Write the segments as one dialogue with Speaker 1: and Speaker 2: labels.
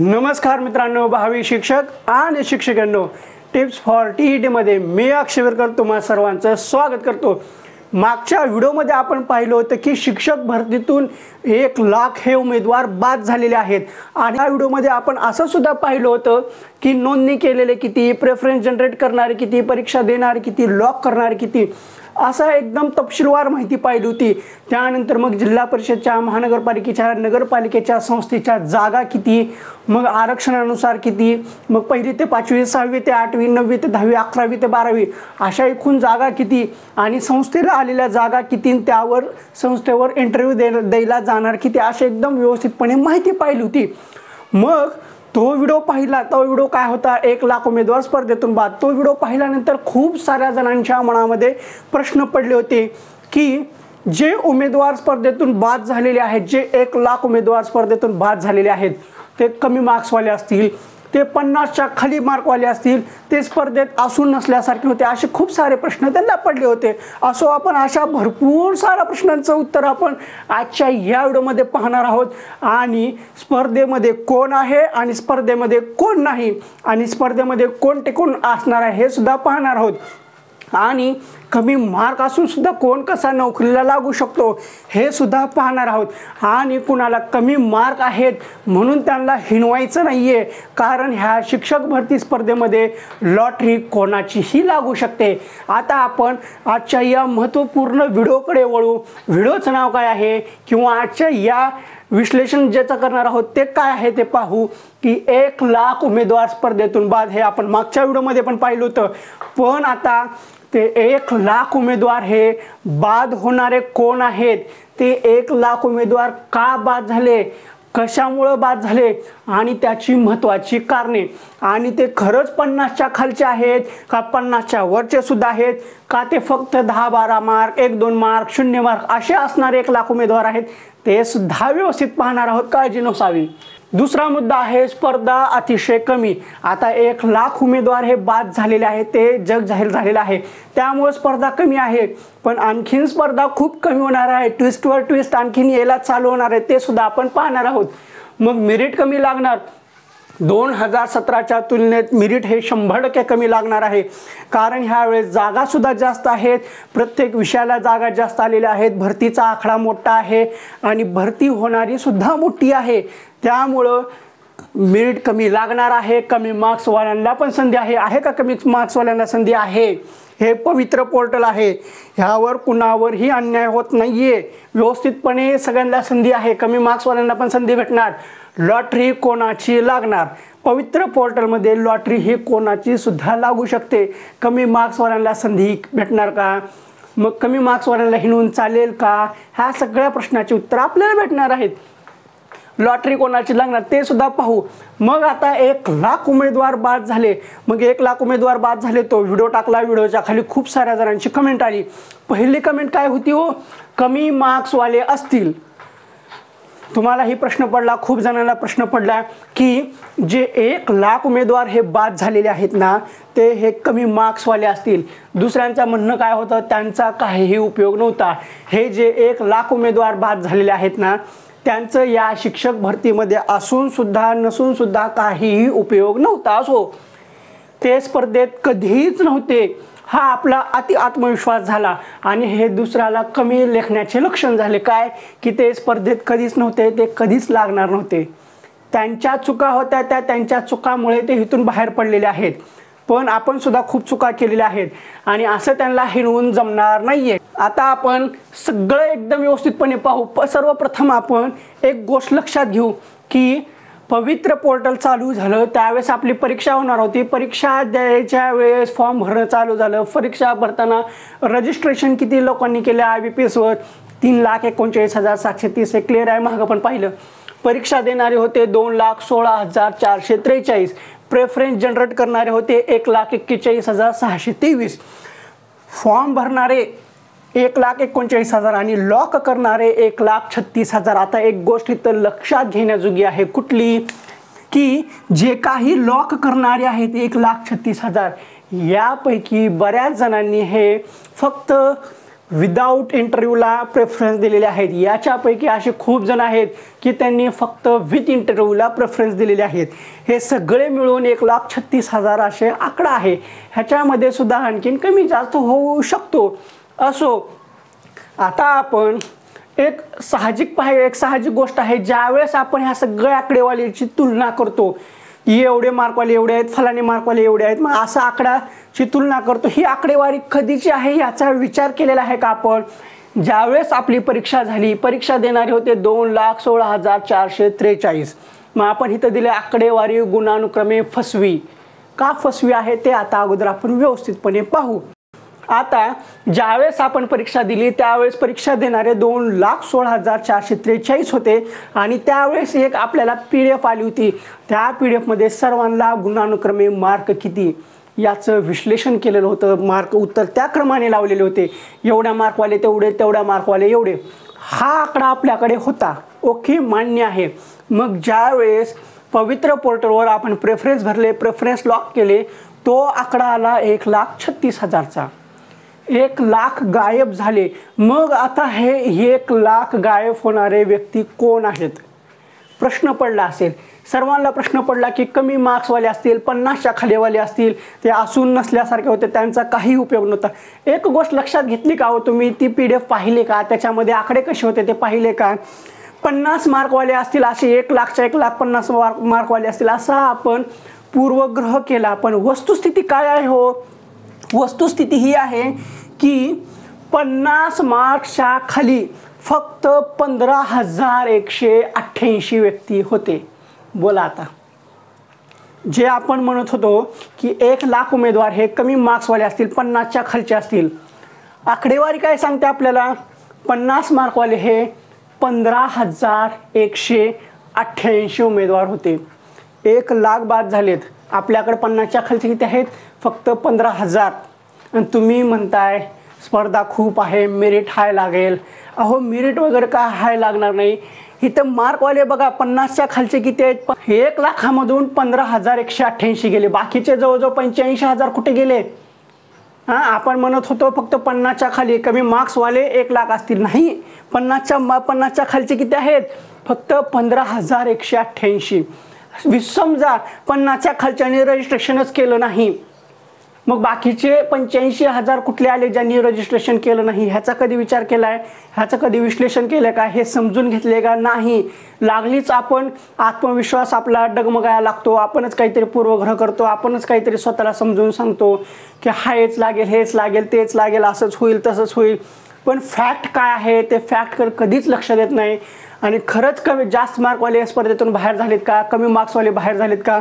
Speaker 1: नमस्कार मित्रांनो, भावी शिक्षक आणि शिक्षकांनो, टिप्स फॉर टी मध्ये मी अक्षय विरकर तुम्हा सर्वांचं स्वागत करतो। मागच्या व्हिडिओमध्ये आपण पाहिलं होतं की शिक्षक भरतीतून 1 लाख हे उमेदवार बाद झालेले आहेत आणि या व्हिडिओमध्ये आपण असं सुद्धा पाहिलं होतं की नोंदणी केलेले किती, प्रेफरन्स जनरेट करणारे किती, परीक्षा देणारे किती, लॉक करणारे किती, असा एकदम तपशीलवार माहिती पाहिली होती। त्यानंतर मग जिल्हा परिषदच्या, महानगरपालिकेच्या, नगरपालिकेच्या, संस्थेच्या जागा किती, मग आरक्षणानुसार किती, मग 1ली ते 5वी, 6वी ते 8वी, 9वी ते 10वी, 11वी ते 12वी अशा एकूण जागा किती आणि संस्थेला आलेल्या जागा किती, त्यावर संस्थेवर इंटरव्ह्यू द्यायला जाणार किती, अशी एकदम व्यवस्थितपणे माहिती पाहिली होती। मग तो व्हिडिओ पाहिला, तो व्हिडिओ काय होता, 1 लाख उमेदवार स्पर्धेतून बाद। तो व्हिडिओ पाहिल्यानंतर खूप साऱ्या जणांच्या मनामध्ये प्रश्न पडले होते की जे उमेदवार स्पर्धेतून बाद झालेले आहेत, जे 1 लाख उमेदवार स्पर्धेतून बाद झालेले आहेत, ते कमी मार्क्सवाले असतील, ते 50च्या खाली मार्कवाले असतील, ते स्पर्धेत असून नसल्यासारखे होते, असे खूप सारे प्रश्न त्यांना पडले होते। असो आपण अशा भरपूर साऱ्या प्रश्नांचं उत्तर आपण आजच्या या व्हिडिओमध्ये पाहणार आहोत। आणि स्पर्धेमध्ये कोण आहे आणि स्पर्धेमध्ये कोण नाही आणि स्पर्धेमध्ये कोण टिकून असणार आहे हे सुद्धा पाहणार आहोत। आणि कमी मार्क असून सुद्धा कोण कसा नोकरीला लागू शकतो हे सुद्धा पाहणार आहोत। आणि कुणाला कमी मार्क आहेत म्हणून त्यांना हिणवायचं नाहीये, कारण ह्या शिक्षक भरती स्पर्धेमध्ये लॉटरी कोणाचीही लागू शकते। आता आपण आजच्या या महत्त्वपूर्ण व्हिडिओकडे वळू। व्हिडिओचं नाव काय आहे किंवा आजच्या या विश्लेषण ज्याचं करणार आहोत ते काय आहे ते पाहू की 1 लाख उमेदवार स्पर्धेतून बाद हे आपण मागच्या व्हिडिओमध्ये पण पाहिलं होतं। पण आता ते 1 लाख उमेदवार हे बाद होणारे कोण आहेत, ते 1 लाख उमेदवार का बाद झाले, कशामुळे बाद झाले आणि त्याची महत्त्वाची कारणे, आणि ते खरंच 50च्या खालचे आहेत का 50च्या वरचे सुद्धा आहेत का ते फक्त 10-12 मार्क, 1-2 मार्क, 0 मार्क असे असणारे 1 लाख उमेदवार आहेत, ते सुद्धा व्यवस्थित पाहणार आहोत, काळजी नसावी। दुसरा मुद्दा आहे स्पर्धा अतिशय कमी। आता 1 लाख उमेदवार हे बाद झालेले आहेत, ते जग जाहीर झालेलं आहे, त्यामुळे स्पर्धा कमी आहे। पण आणखीन स्पर्धा खूप कमी होणार आहे, ट्विस्टवर ट्विस्ट आणखीन यायला चालू होणार आहे, ते सुद्धा आपण पाहणार आहोत। मग मेरिट कमी लागणार, 2017च्या तुलनेत मेरिट हे 100% कमी लागणार आहे, कारण ह्यावेळेस जागा सुद्धा जास्त आहेत, प्रत्येक विषयाला जागा जास्त आलेल्या आहेत, भरतीचा आकडा मोठा आहे आणि भरती होणारी सुद्धा मोठी आहे, त्यामुळं मेरिट कमी लागणार आहे। कमी मार्क्सवाल्यांना पण संधी आहे का कमी मार्क्सवाल्यांना संधी आहे? हे पवित्र पोर्टल आहे, ह्यावर कुणावरही अन्याय होत नाहीये, व्यवस्थितपणे सगळ्यांना संधी आहे, कमी मार्क्सवाल्यांना पण संधी भेटणार। लॉटरी कोणाची लागणार, पवित्र पोर्टलमध्ये लॉटरी ही कोणाची सुद्धा लागू शकते। कमी मार्क्सवाल्यांना संधी भेटणार का, मग कमी मार्क्सवाल्यांना हिणवून चालेल का, ह्या सगळ्या प्रश्नाची उत्तर आपल्याला भेटणार आहेत। लॉटरी कोणाची लागणार ते सुद्धा पाहू। मग आता 1 लाख उमेदवार बाद झाले, मग 1 लाख उमेदवार बाद झाले, तो व्हिडिओ टाकला, व्हिडिओच्या खाली खूप साऱ्या जणांची कमेंट आली। पहिली कमेंट काय होती हो, कमी मार्क्सवाले असतील। तुम्हाला ही प्रश्न पडला, खूप जणांना प्रश्न पडला की जे 1 लाख उमेदवार हे बाद झालेले आहेत ना, ते हे कमी मार्क्सवाले असतील। दुसऱ्यांचं म्हणणं काय होतं, त्यांचा काहीही उपयोग नव्हता, हे जे 1 लाख उमेदवार बाद झालेले आहेत ना, त्यांचं या शिक्षक भरतीमध्ये असून सुद्धा नसून सुद्धा काहीही उपयोग नव्हता। असो, ते स्पर्धेत कधीच नव्हते, हा आपला आत्मविश्वास झाला आणि हे दुसऱ्याला कमी लेखण्याचे लक्षण झाले काय की ते स्पर्धेत कधीच नव्हते, ते कधीच लागणार नव्हते, त्यांच्या चुका होत्या, त्यांच्या चुकामुळे ते इथून बाहेर पडलेले आहेत। पण आपण सुद्धा खूप चुका केलेल्या आहेत आणि असं त्यांना हिणवून जमणार नाहीये। आता आपण सगळं एकदम व्यवस्थितपणे पाहू। सर्वप्रथम आपण एक गोष्ट लक्षात घेऊ की पवित्र पोर्टल चालू झालं त्यावेळेस आपली परीक्षा होणार होती, परीक्षा द्यायच्या वेळेस फॉर्म भरणं चालू झालं, परीक्षा भरताना रजिस्ट्रेशन किती लोकांनी केलं IBPSवर, 3,49,730 हे क्लिअर आहे, मागं पण पाहिलं। परीक्षा देणारे होते 2,16,443, प्रेफरन्स जनरेट करणारे होते 1,41,623, फॉर्म भरणारे 1,39,000 आणि लॉक करणारे 1,36,000। आता एक गोष्ट इथं लक्षात घेण्याजोगी आहे, कुठली की जे काही लॉक करणारे आहेत 1,36,000 यापैकी बऱ्याच जणांनी हे फक्त विदाऊट इंटरव्ह्यूला प्रेफरन्स दिलेले आहेत. याच्यापैकी असे खूप जण आहेत की त्यांनी फक्त विथ इंटरव्ह्यूला प्रेफरन्स दिलेले आहेत. हे सगळे मिळून 1,36,000 असे आकडा आहे. ह्याच्यामध्ये सुद्धा आणखीन कमी जास्त होऊ शकतो. असो, आता आपण एक साहजिक गोष्ट आहे, ज्यावेळेस आपण ह्या सगळ्या आकडेवारीची तुलना करतो, एवढे मार्कवाले एवढे आहेत, फलाने मार्कवाले एवढे आहेत, मग असा आकडाची तुलना करतो, ही आकडेवारी कधीची आहे याचा विचार केलेला आहे का आपण? ज्यावेळेस आपली परीक्षा झाली, परीक्षा देणारे होते 2,16,443. मग आपण इथं दिले आकडेवारी गुणानुक्रमे फसवी. का फसवी आहे ते आता अगोदर आपण व्यवस्थितपणे पाहू. आता ज्यावेळेस आपण परीक्षा दिली त्यावेळेस परीक्षा देणारे 2,16,443 होते आणि त्यावेळेस एक आपल्याला PDF आली होती. त्या PDF सर्वांना गुणानुक्रमे मार्क किती याचं विश्लेषण केलेलं होतं. मार्क उत्तर त्या क्रमाने लावलेले होते. एवढ्या मार्कवाले तेवढे, तेवढ्या मार्कवाले एवढे, हा आकडा आपल्याकडे होता. ओके, मान्य आहे. मग ज्यावेळेस पवित्र पोर्टलवर आपण प्रेफरन्स भरले, प्रेफरन्स लॉक केले, तो आकडा आला 1,36,000चा. 1,00,000 गायब झाले. मग आता हे 1,00,000 गायब होणारे व्यक्ती कोण आहेत? प्रश्न पडला असेल सर्वांना. प्रश्न पडला की कमी मार्क्सवाले असतील, 50च्या खालीवाले असतील, ते असून नसल्यासारखे होते, त्यांचा काही उपयोग नव्हता. एक गोष्ट लक्षात घेतली का हो तुम्ही? ती PDF पाहिली का? त्याच्यामध्ये आकडे कसे होते ते पाहिले का? 50 मार्कवाले असतील असे 1,00,000च्या 1,50,000 मार्कवाले असतील असा आपण पूर्वग्रह केला. पण वस्तुस्थिती काय आहे हो? वस्तुस्थिती ही आहे की 50 मार्क्सच्या खाली फक्त 15,188 व्यक्ती होते. बोला आता, जे आपण म्हणत होतो की 1,00,000 उमेदवार हे कमी मार्क्सवाले असतील, 50च्या खालचे असतील, आकडेवारी काय सांगते आपल्याला? 50 मार्कवाले हे 15,188 उमेदवार होते. 1,00,000 बाद झालेत. आपल्याकडे 50च्या खालचे किती आहेत? फक्त 15,000. आणि तुम्ही म्हणताय स्पर्धा खूप आहे, मेरिट हाय लागेल. अहो, मेरिट वगैरे काय हाय लागणार नाही. इथं मार्कवाले बघा 50च्या खालचे किती आहेत? 1,00,000मधून 15,188 गेले. बाकीचे जवळजवळ 85,000 कुठे गेले? आपण म्हणत होतो फक्त 50च्या खाली कमी मार्क्सवाले 1,00,000 असतील. नाही, 50च्या खालचे किती आहेत? फक्त 15,188. समजा 50च्या खालच्याने रजिस्ट्रेशनच केलं नाही, मग बाकीचे 85,000 कुठले आले ज्यांनी रजिस्ट्रेशन केलं नाही? ह्याचा कधी विचार केला आहे? ह्याचं कधी विश्लेषण केलं का? हे समजून घेतले का? नाही. लागलीच आपण आत्मविश्वास आपला डगमगायला लागतो. आपणच काहीतरी पूर्वग्रह करतो. आपणच काहीतरी स्वतःला समजून सांगतो की हेच लागेल, हेच लागेल, तेच लागेल, असंच होईल, तसंच होईल. पण फॅक्ट काय आहे ते फॅक्टकडे कधीच लक्ष देत नाही. आणि खरंच जास्त मार्कवाले स्पर्धेतून बाहेर झालेत का? कमी मार्क्सवाले बाहेर झालेत का?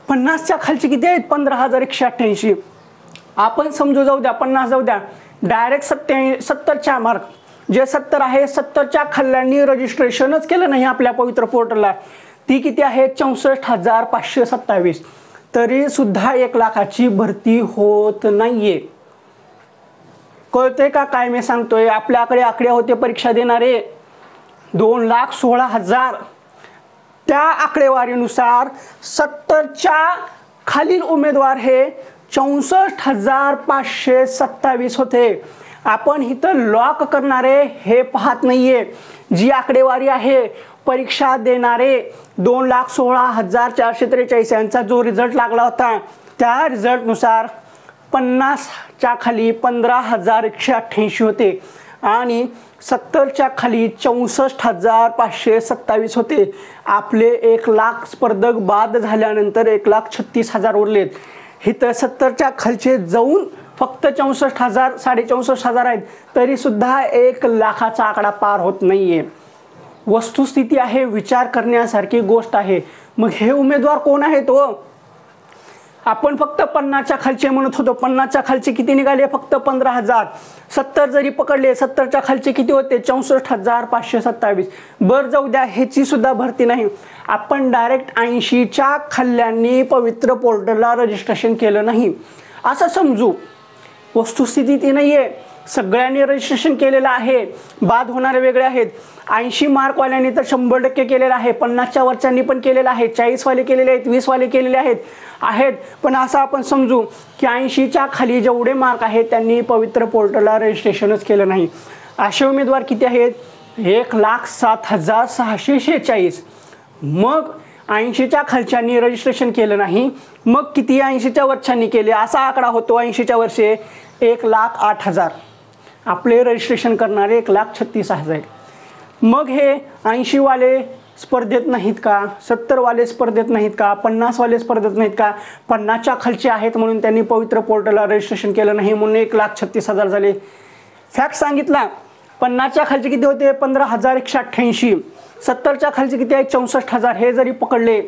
Speaker 1: 50च्या खालचे किती आहेत? 15,188. आपण समजू जाऊ द्या, 50 जाऊ द्या, डायरेक्ट 70च्या मार्क, जे 70 आहे, 70च्या खाल्ल्यांनी रजिस्ट्रेशनच केलं नाही आपल्या पवित्र पोर्टलला, ती किती आहे? 64,527. तरी सुद्धा 1,00,000ची भरती होत नाहीये. कळते का काय मी सांगतोय? आपल्याकडे आकडे होते परीक्षा देणारे 2,16,000. त्या आकडेवारीनुसार 70च्या खालील उमेदवार हे 64,527 होते. आपण इथं लॉक करणारे हे पाहत नाहीये. जी आकडेवारी आहे परीक्षा देणारे 2,16,443 यांचा जो रिझल्ट लागला होता, त्या रिझल्टनुसार 50च्या खाली 15,188 होते आणि 70च्या खाली 64,527 होते. आपले 1,00,000 स्पर्धक बाद झाल्यानंतर 1,36,000 उरलेत. इथं 70च्या खालचे जाऊन फक्त 64,000 64,000 आहेत. तरी सुद्धा 1,00,000चा आकडा पार होत नाहीये. वस्तुस्थिती आहे, विचार करण्यासारखी गोष्ट आहे. मग हे उमेदवार कोण आहेत हो? आपण फक्त 50च्या खालचे म्हणत होतो. 50च्या खालचे किती निघाले? फक्त 15,000. 70 जरी पकडले, 70च्या खालचे किती होते? 64,527. बर जाऊ द्या, ह्याची सुद्धा भरती नाही. आपण डायरेक्ट 80च्या खाल्ल्यांनी पवित्र पोर्टलला रजिस्ट्रेशन केलं नाही असं समजू. वस्तुस्थिती ती नाहीये. सगळ्यांनी रजिस्ट्रेशन केलेलं आहे, बाद होणारे वेगळे आहेत. 80 मार्कवाल्यांनी तर 100% केलेलं आहे, 50च्या वरच्यांनी पण केलेलं आहे, 40 वाले केलेले आहेत, 20 वाले केलेले आहेत. पण असं आपण समजू की 80च्या खाली जेवढे मार्क आहेत त्यांनी पवित्र पोर्टलला रजिस्ट्रेशनच केलं नाही. असे उमेदवार किती आहेत? 1,07,646. मग 80च्या खालच्यांनी रजिस्ट्रेशन केलं नाही, मग किती 80च्या वरच्यांनी केले असा आकडा होतो. 80च्या वरचे 1,08,000, आपले रजिस्ट्रेशन करणारे 1,36,000. मग हे 80 वाले स्पर्धेत नाहीत का? 70 वाले स्पर्धेत नाहीत का? 50 वाले स्पर्धेत नाहीत का? 50च्या खालचे आहेत म्हणून त्यांनी पवित्र पोर्टलला रजिस्ट्रेशन केलं नाही म्हणून 1,36,000 झाले. फॅक्ट सांगितला. 50च्या खालचे किती होते? 15,188. 70च्या खालचे किती आहे? 64,000. हे जरी पकडले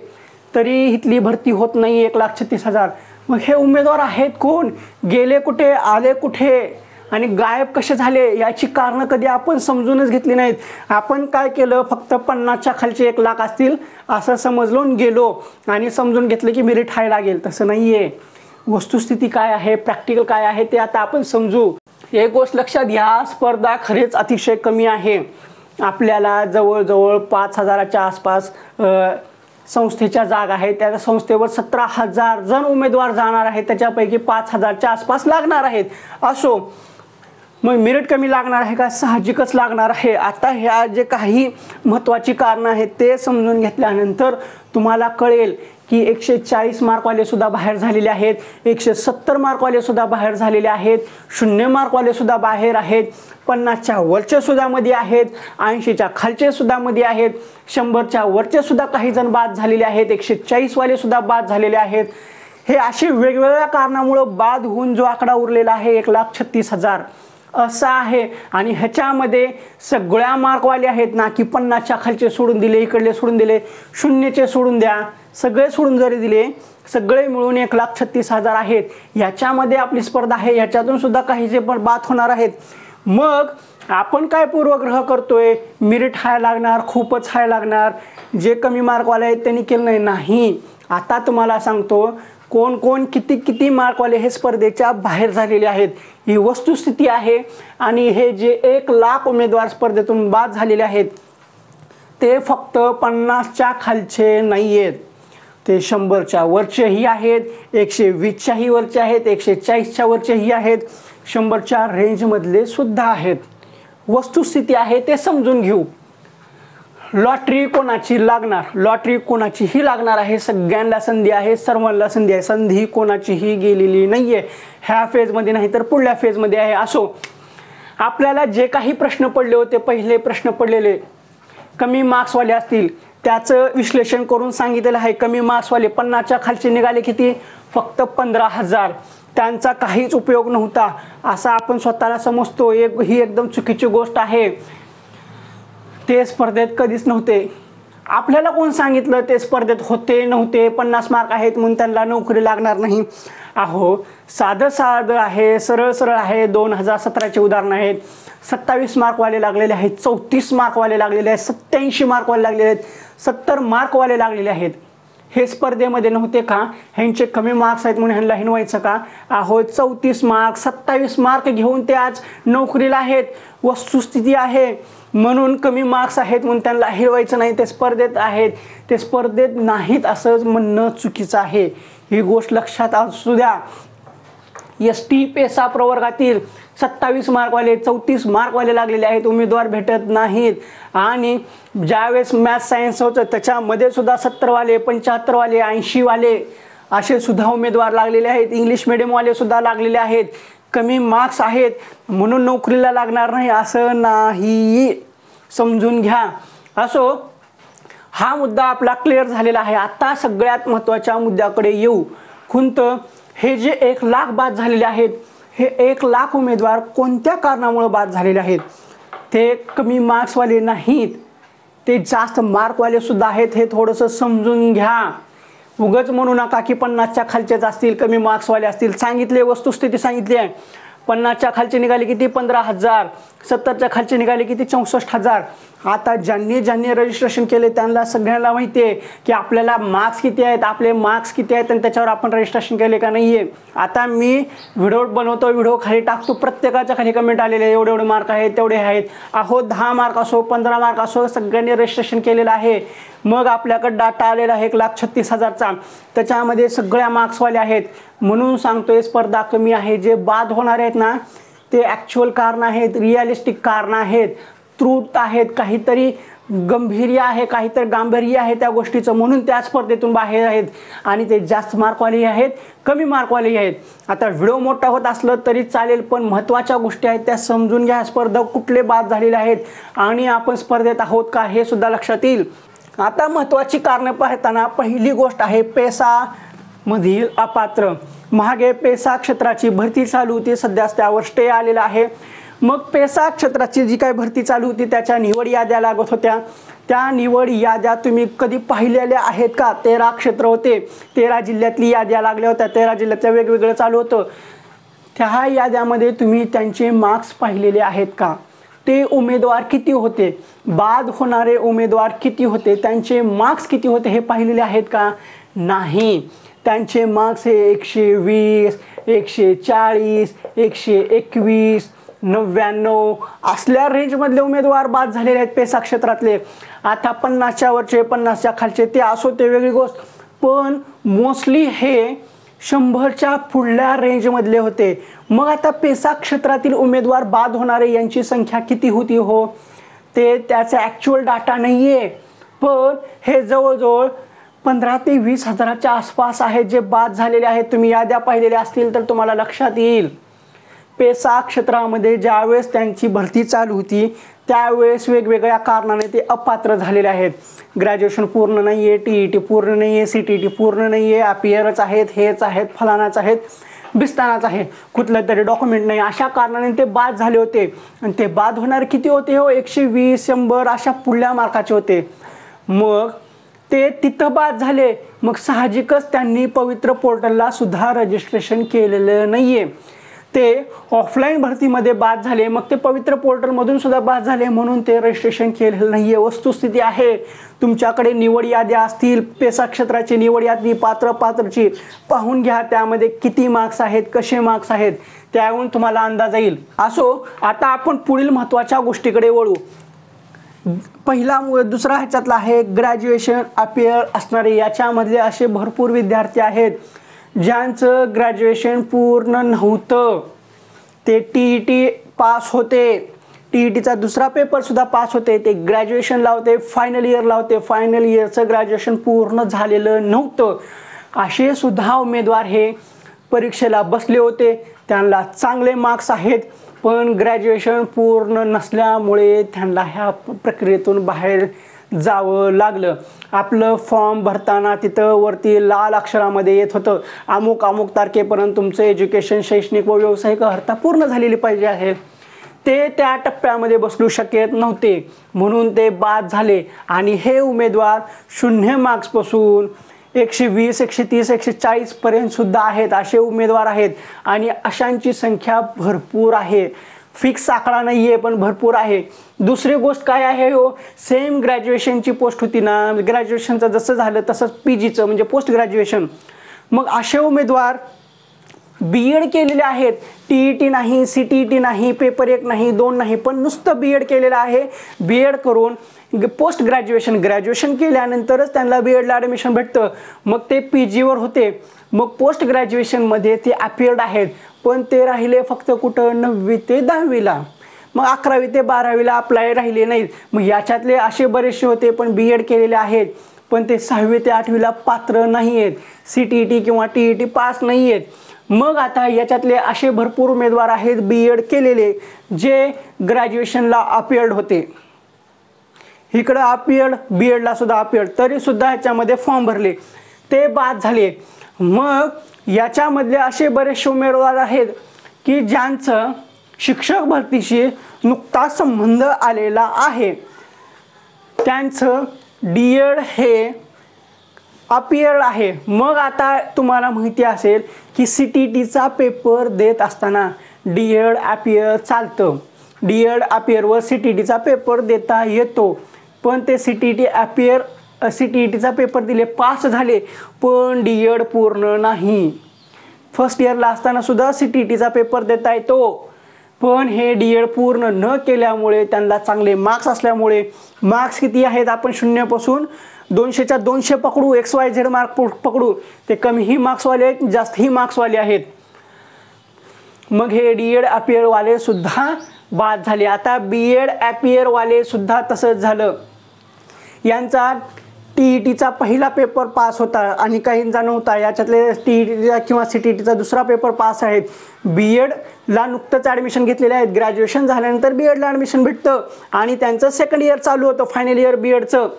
Speaker 1: तरी इथली भरती होत नाही 1,36,000. मग हे उमेदवार आहेत कोण? गेले कुठे? आले कुठे? आणि गायब कसे झाले? याची कारणं कधी आपण समजूनच घेतली नाहीत. आपण काय केलं? फक्त 50च्या खालचे 1,00,000 असतील असं समजून गेलो आणि समजून घेतलं की मेरिट हाय लागेल. तसं नाही आहे. वस्तुस्थिती काय आहे, प्रॅक्टिकल काय आहे ते आता आपण समजू. एक गोष्ट लक्षात घ्या, स्पर्धा खरेच अतिशय कमी आहे. आपल्याला जवळजवळ 5,000च्या आसपास संस्थेच्या जागा आहेत. त्या संस्थेवर 17,000 जण उमेदवार जाणार आहेत, त्याच्यापैकी 5,000च्या आसपास लागणार आहेत. असो, मग मेरिट कमी लागणार आहे का? साहजिकच लागणार आहे. आता ह्या जे काही महत्त्वाची कारणं आहेत ते समजून घेतल्यानंतर तुम्हाला कळेल की 140 मार्कवाले सुद्धा बाहेर झालेले आहेत, 170 मार्कवाले सुद्धा बाहेर झालेले आहेत, 0 मार्कवाले सुद्धा बाहेर आहेत, 50च्या वरचे सुद्धा मध्ये आहेत, 80च्या खालचे सुद्धा मध्ये आहेत, 100च्या वरचे सुद्धा काही जण बाद झालेले आहेत, 140 वाले सुद्धा बाद झालेले आहेत. हे असे वेगवेगळ्या कारणामुळे बाद होऊन जो आकडा उरलेला आहे 1,36,000 असा आहे. आणि ह्याच्यामध्ये सगळ्या मार्कवाले आहेत ना, की 50च्या खालचे सोडून दिले, इकडले सोडून दिले, 0चे सोडून द्या, सगळे सोडून जरी दिले, सगळे मिळून 1,36,000 आहेत. याच्यामध्ये आपली स्पर्धा आहे, याच्यातून सुद्धा काही जे पण बाद होणार आहेत. मग आपण काय पूर्वग्रह करतोय? मेरिट हाय लागणार, खूपच हाय लागणार, जे कमी मार्कवाले आहेत त्यांनी केलं नाही. आता तुम्हाला सांगतो कोण कोण किती किती मार्कवाले हे स्पर्धेच्या बाहेर झालेले आहेत. ही वस्तुस्थिती आहे. आणि हे जे 1,00,000 उमेदवार स्पर्धेतून बाद झालेले आहेत ते फक्त 50च्या खालचे नाही आहेत, ते 100च्या वरचेही आहेत, 120च्याही वरचे आहेत, 140च्या वरचेही आहेत, 100च्या रेंजमधले सुद्धा आहेत. वस्तुस्थिती आहे ते समजून घेऊ. लॉटरी कोणाची लागणार? लॉटरी कोणाचीही लागणार आहे. सगळ्यांना संधी आहे, सर्वांना संधी आहे. संधी कोणाचीही गेलेली नाही आहे. ह्या फेजमध्ये नाही तर पुढल्या फेजमध्ये आहे. असो, आपल्याला जे काही प्रश्न पडले होते, पहिले प्रश्न पडलेले कमी मार्क्सवाले असतील त्याचं विश्लेषण करून सांगितलेलं आहे. कमी मार्क्सवाले 50च्या खालचे निघाले किती? फक्त 15,000. त्यांचा काहीच उपयोग नव्हता असं आपण स्वतःला समजतो. ही एकदम चुकीची गोष्ट आहे. ते स्पर्धेत कधीच नव्हते. आपल्याला कोण सांगितलं ते स्पर्धेत होते नव्हते? 50 मार्क आहेत म्हणून त्यांना नोकरी लागणार नाही. अहो, साधं साधं आहे, सरळ सरळ आहे. 2017चे उदाहरण आहेत. 27 मार्कवाले लागलेले आहेत, 34 मार्कवाले लागलेले आहेत, 87 मार्कवाले लागलेले आहेत, 70 मार्कवाले लागलेले आहेत. हे स्पर्धेमध्ये नव्हते का? ह्यांचे कमी मार्क्स आहेत म्हणून ह्यांना हिनवायचं का? अहो, 34 मार्क 27 मार्क घेऊन ते आज नोकरीला आहेत. वस्तुस्थिती आहे. म्हणून कमी मार्क्स आहेत म्हणून त्यांना हिरवायचं नाही. ते स्पर्धेत आहेत, ते स्पर्धेत नाहीत असं म्हणणं चुकीचं आहे. ही गोष्ट लक्षात असू द्या. ST पेसा प्रवर्गातील 27 मार्कवाले 34 मार्कवाले लागलेले आहेत, उमेदवार भेटत नाहीत. आणि ज्यावेळेस मॅथ्स सायन्स होतं त्याच्यामध्ये सुद्धा 70 वाले 75 वाले 80 वाले असे सुद्धा उमेदवार लागलेले आहेत. इंग्लिश मिडियमवाले सुद्धा लागलेले आहेत. कमी मार्क्स आहेत म्हणून नोकरीला लागणार नाही असं नाही, समजून घ्या. असो, हा मुद्दा आपला क्लिअर झालेला आहे. आता सगळ्यात महत्त्वाच्या मुद्द्याकडे येऊ. खुंत हे जे 1,00,000 बाद झालेले आहेत, हे 1,00,000 उमेदवार कोणत्या कारणामुळे बाद झालेले आहेत? ते कमी मार्क्सवाले नाहीत, ते जास्त मार्कवाले सुद्धा आहेत. हे थोडंसं समजून घ्या. उगाच म्हणू नका की 50च्या खालचेच असतील, कमी मार्क्सवाले असतील. सांगितले, वस्तुस्थिती सांगितली आहे. 50च्या खालचे निघाले किती? 15,000. 70च्या खालचे निघाले किती? 64,000. आता ज्यांनी रजिस्ट्रेशन केले त्यांना सगळ्यांना माहिती आहे की आपल्याला मार्क्स किती आहेत, आपले मार्क्स किती आहेत आणि त्याच्यावर आपण रजिस्ट्रेशन केले का नाही आहे. आता मी व्हिडिओ बनवतो, व्हिडिओ खाली टाकतो, प्रत्येकाच्या खाली कमेंट आलेले एवढे एवढे मार्क आहेत, तेवढे आहेत. अहो 10 मार्क असो 15 मार्क असो सगळ्यांनी रजिस्ट्रेशन केलेलं आहे. मग आपल्याकडे डाटा आलेला आहे 1,36,000चा, त्याच्यामध्ये सगळ्या मार्क्सवाले आहेत. म्हणून सांगतोय स्पर्धा कमी आहे. जे बाद होणार आहेत ना ते ॲक्च्युअल कारण आहेत, रिअलिस्टिक कारण आहेत, ट्रूथ आहेत, काहीतरी गंभीर्य आहे, काहीतरी गांभीर्य आहे त्या गोष्टीचं, म्हणून त्या स्पर्धेतून बाहेर आहेत. आणि ते जास्त मार्कवालेही आहेत, कमी मार्कवालेही आहेत. आता व्हिडिओ मोठा होत असलं तरी चालेल, पण महत्त्वाच्या गोष्टी आहेत त्या समजून घ्या. स्पर्धक कुठले बाद झालेले आहेत आणि आपण स्पर्धेत आहोत का हे सुद्धा लक्षात येईल. आता महत्त्वाची कारणं पाहताना पहिली गोष्ट आहे पेसा मधील अपात्र. मागे पेसा क्षेत्राची भरती चालू होती, सध्या त्यावर स्टे आलेला आहे. मग पेसा क्षेत्राची जी काही भरती चालू होती त्याच्या निवड याद्या लागत होत्या. त्या निवड याद्या तुम्ही कधी पाहिलेल्या आहेत का? 13 क्षेत्र होते, 13 जिल्ह्यातली याद्या लागल्या होत्या, 13 जिल्ह्यातल्या वेगवेगळं चालू होतं. त्या याद्यामध्ये तुम्ही त्यांचे मार्क्स पाहिलेले आहेत का? ते उमेदवार किती होते, बाद होणारे उमेदवार किती होते, त्यांचे मार्क्स किती होते हे पाहिलेले आहेत का? नाही. त्यांचे मार्क्स हे 120, 140, 121, 99 असल्या रेंजमधले उमेदवार बाद झालेले आहेत पेसा क्षेत्रातले. आता 50च्या वरचे 50च्या खालचे ते असो ते वेगळी गोष्ट, पण मोस्टली हे 100च्या पुढल्या रेंजमधले होते. मग आता पेसा क्षेत्रातील उमेदवार बाद होणारे यांची संख्या किती होती हो? ते त्याचा ॲक्च्युअल डाटा नाही आहे, पण हे जवळजवळ 15 ते 20 हजाराच्या आसपास आहेत जे बाद झालेले आहेत. तुम्ही याद्या पाहिलेल्या असतील तर तुम्हाला लक्षात येईल. पेसा क्षेत्रामध्ये ज्यावेळेस त्यांची भरती चालू होती त्यावेळेस वेगवेगळ्या कारणाने ते अपात्र झालेले आहेत. ग्रॅज्युएशन पूर्ण नाही आहे, TET पूर्ण नाही आहे, CTET पूर्ण नाही आहे, अपियरच आहेत, हेच आहेत, फलानाच आहेत, बिस्तानाच आहे, कुठलं तरी डॉक्युमेंट नाही, अशा कारणाने ते बाद झाले होते. आणि ते बाद होणारे किती होते हो? 120, 100 अशा पुढल्या मार्काचे होते. मग ते तिथं बाद झाले. मग साहजिकच त्यांनी पवित्र पोर्टलला सुद्धा रजिस्ट्रेशन केलेलं नाही आहे. ते ऑफलाईन भरतीमध्ये बाद झाले, मग ते पवित्र पोर्टलमधून सुद्धा बाद झाले, म्हणून ते रजिस्ट्रेशन केलेलं नाही आहे. वस्तुस्थिती आहे. तुमच्याकडे निवड याद्या असतील, पेसा क्षेत्राची निवड यादी पात्रची पाहून घ्या, त्यामध्ये किती मार्क्स आहेत, कसे मार्क्स आहेत, त्यावरून तुम्हाला अंदाज येईल. असो, आता आपण पुढील महत्त्वाच्या गोष्टीकडे वळू. पहिला दुसरा ह्याच्यातला आहे ग्रॅज्युएशन अपियर असणारे. याच्यामधले असे भरपूर विद्यार्थी आहेत ज्यांचं ग्रॅज्युएशन पूर्ण नव्हतं. ते TET पास होते, TETचा दुसरा पेपरसुद्धा पास होते, ते ग्रॅज्युएशन लावते, फायनल इयर लावते, फायनल इयरचं ग्रॅज्युएशन पूर्ण झालेलं नव्हतं. असे सुद्धा उमेदवार हे परीक्षेला बसले होते. त्यांना चांगले मार्क्स आहेत, पण ग्रॅज्युएशन पूर्ण नसल्यामुळे त्यांना ह्या प्रक्रियेतून बाहेर जावं लागलं. आपलं फॉर्म भरताना तिथं वरती लाल अक्षरामध्ये येत होतं अमुक अमुक तारखेपर्यंत तुमचं एज्युकेशन, शैक्षणिक व व्यावसायिक अर्हता पूर्ण झालेली पाहिजे आहे. ते त्या टप्प्यामध्ये बसू शकत नव्हते, म्हणून ते बाद झाले. आणि हे उमेदवार 0 मार्क्सपासून 120, 130, 140 पर्यंत सुद्धा आहेत. असे उमेदवार आहेत आणि अशांची संख्या भरपूर आहे. फिक्स आकडा नाही आहे, पण भरपूर आहे. दुसरी गोष्ट काय आहे हो? सेम ग्रॅज्युएशनची पोस्ट होती ना, ग्रॅज्युएशनचं जसं झालं तसंच PGचं म्हणजे पोस्ट ग्रॅज्युएशन. मग असे उमेदवार BEd केलेले आहेत. TET नाही, CTET नाही, पेपर 1 नाही, 2 नाही, पण नुसतं BEd केलेलं आहे. BEd करून पोस्ट ग्रॅज्युएशन केल्यानंतरच त्यांना BEdला ॲडमिशन भेटतं. मग ते PGवर होते. मग पोस्ट ग्रॅज्युएशनमध्ये ते अपियर्ड आहेत, पण ते राहिले फक्त कुठं 9वी ते 10वीला. मग 11वी ते 12वीला अप्लाय राहिले नाहीत. मग याच्यातले असे बरेचसे होते पण BEd केलेले आहेत, पण ते 6वी ते 8वीला पात्र नाही आहेत, CTET किंवा TET पास नाही आहेत. मग आता याच्यातले असे भरपूर उमेदवार आहेत BEd केलेले जे ग्रॅज्युएशनला अपियर्ड होते. इकडं अपियर्ड, BEdला सुद्धा अपियर्ड, तरीसुद्धा ह्याच्यामध्ये फॉर्म भरले, ते बाद झाले. मग याच्यामधले असे बरेचसे उमेदवार आहेत की ज्यांचं शिक्षक भरतीशी नुकताच संबंध आलेला आहे. त्यांचं DEd हे अपियर्ड आहे. मग आता तुम्हाला माहिती असेल की CTETचा पेपर देत असताना DEd अपियर चालतं. DED अपियर व CTETचा पेपर देता येतो. पण ते CTETचा पेपर दिले, पास झाले, पण DED पूर्ण नाही. फर्स्ट इयरला असताना सुद्धा CTETचा पेपर देता येतो, पण हे DED पूर्ण न केल्यामुळे त्यांना चांगले मार्क्स असल्यामुळे, मार्क्स किती आहेत आपण 0 पासून 200च्या 200 पकडू, XYZ मार्क पकडू, ते कमीही मार्क्सवाले आहेत, जास्तही मार्क्सवाले आहेत. मग हे DED अपियर वाले सुद्धा बाद झाले. आता BED अपियर वाले सुद्धा तसंच झालं. यांचा TETचा पहिला पेपर पास होता आणि काहींचा नव्हता. याच्यातले TETचा किंवा CTETचा दुसरा पेपर पास आहेत. BEDला नुकतंच ॲडमिशन घेतलेले आहेत. ग्रॅज्युएशन झाल्यानंतर BEDला ॲडमिशन भेटतं आणि त्यांचं सेकंड इयर चालू होतं, फायनल इयर BEDचं.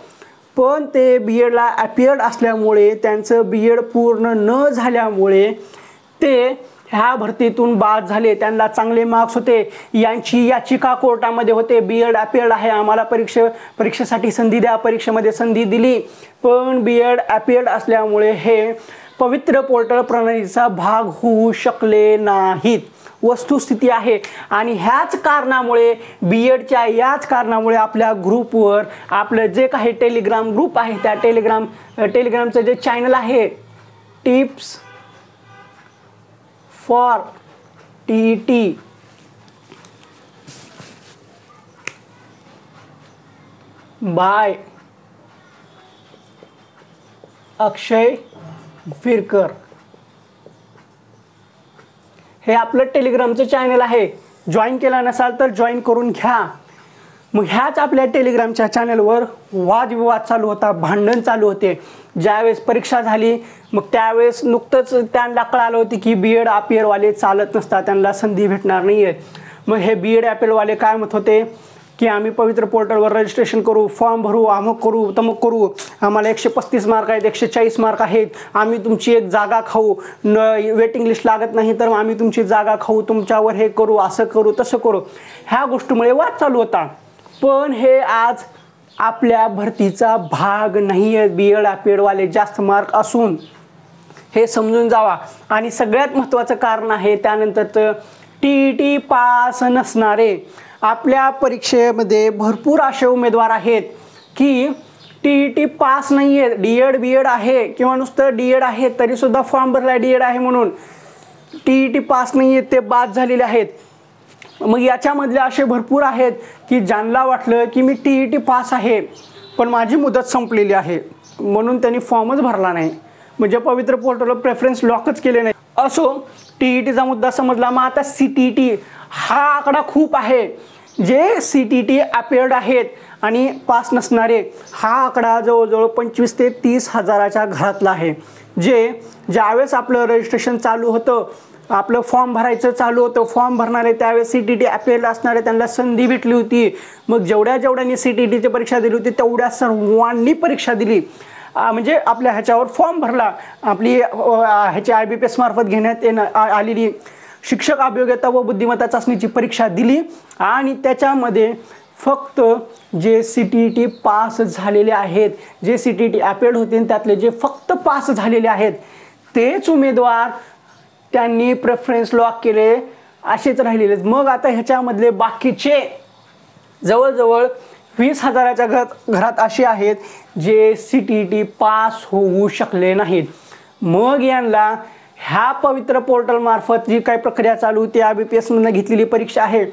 Speaker 1: पण ते BEDला अपियर्ड असल्यामुळे, त्यांचं BED पूर्ण न झाल्यामुळे ते ह्या भरतीतून बाद झाले. त्यांना चांगले मार्क्स होते. यांची याचिका कोर्टामध्ये होते, BED अपियर्ड आहे, आम्हाला परीक्षेसाठी संधी द्या. परीक्षेमध्ये संधी दिली, पण BED अपियर्ड असल्यामुळे हे पवित्र पोर्टल प्रणालीचा भाग होऊ शकले नाहीत. वस्तुस्थिती आहे. आणि ह्याच कारणामुळे, BEDच्या याच कारणामुळे आपल्या ग्रुपवर, आपलं जे काही टेलिग्राम ग्रुप आहे, त्या टेलिग्रामचं जे चॅनल आहे, टिप्स फॉर TET, बाय अक्षय विरकर, हे आपलं टेलिग्रामचं चॅनल आहे. जॉईन केला नसाल तर जॉईन करून घ्या. मग ह्याच आपल्या टेलिग्रामच्या चॅनलवर वादविवाद चालू होता, भांडण चालू होते. ज्यावेळेस परीक्षा झाली, मग त्यावेळेस नुकतंच त्यांना कळालं होतं की BED अपियरवाले चालत नसतात, त्यांना संधी भेटणार नाही आहे. मग हे BED अपियरवाले काय म्हणत होते की आम्ही पवित्र पोर्टलवर रजिस्ट्रेशन करू, फॉर्म भरू, अमुक करू, तमुक करू, आम्हाला 135 मार्क आहेत, 140 मार्क आहेत, आम्ही तुमची एक जागा खाऊ, वेटिंग लिस्ट लागत नाही तर आम्ही तुमची जागा खाऊ, तुमच्यावर हे करू, असं करू, तसं करू. ह्या गोष्टीमुळे वाद चालू होता. पण हे आज आपल्या भरतीचा भाग नाही आहे. BED अपियरवाले जास्त मार्क असून हे समजून जावा. आणि सगळ्यात महत्त्वाचं कारण आहे त्यानंतरचं, TET पास नसणारे. आपल्या परीक्षेमध्ये भरपूर असे उमेदवार आहेत की TET पास नाही आहे, DED BED आहे किंवा नुसतं DED आहे तरीसुद्धा फॉर्म भरला DED आहे म्हणून, TET पास नाही आहेत, ते बाद झालेले आहेत. मग याच्यामधले असे भरपूर आहेत की ज्यांना वाटलं की मी TET पास आहे पण माझी मुदत संपलेली आहे म्हणून त्यांनी फॉर्मच भरला नाही, म्हणजे पवित्र पोर्टलवर प्रेफरन्स लॉकच केले नाही. असो, TETचा मुद्दा समजला. मग आता CTET हा आकडा खूप आहे. जे CTET अपियर्ड आहेत आणि पास नसणारे, हा आकडा जवळजवळ 25 ते 30 हजाराच्या घरातला आहे. ज्यावेळेस आपलं रजिस्ट्रेशन चालू होतं, आपलं फॉर्म भरायचं चालू होतं, फॉर्म भरणारे त्यावेळेस CTET अपियर्ड असणारे त्यांना संधी भेटली होती. मग जेवढ्यांनी CTETची परीक्षा दिली होती तेवढ्या सर्वांनी परीक्षा दिली, म्हणजे आपल्या ह्याच्यावर फॉर्म भरला. आपली ह्याची IBPS मार्फत घेण्यात आलेली शिक्षक अभियोग्यता व बुद्धिमत्ता चाचणीची परीक्षा दिली आणि त्याच्यामध्ये फक्त जे CTET पास झालेले आहेत, जे CTET अपियर्ड होते त्यातले जे फक्त पास झालेले आहेत तेच उमेदवार त्यांनी प्रेफरन्स लॉक केले, असेच राहिलेले. मग आता ह्याच्यामधले बाकीचे जवळजवळ 20 हजाराच्या घरात असे आहेत जे CTET पास होऊ शकले नाहीत. मग यांना ह्या पवित्र पोर्टल मार्फत जी काही प्रक्रिया चालू होती, IBPS मधून घेतलेली परीक्षा आहे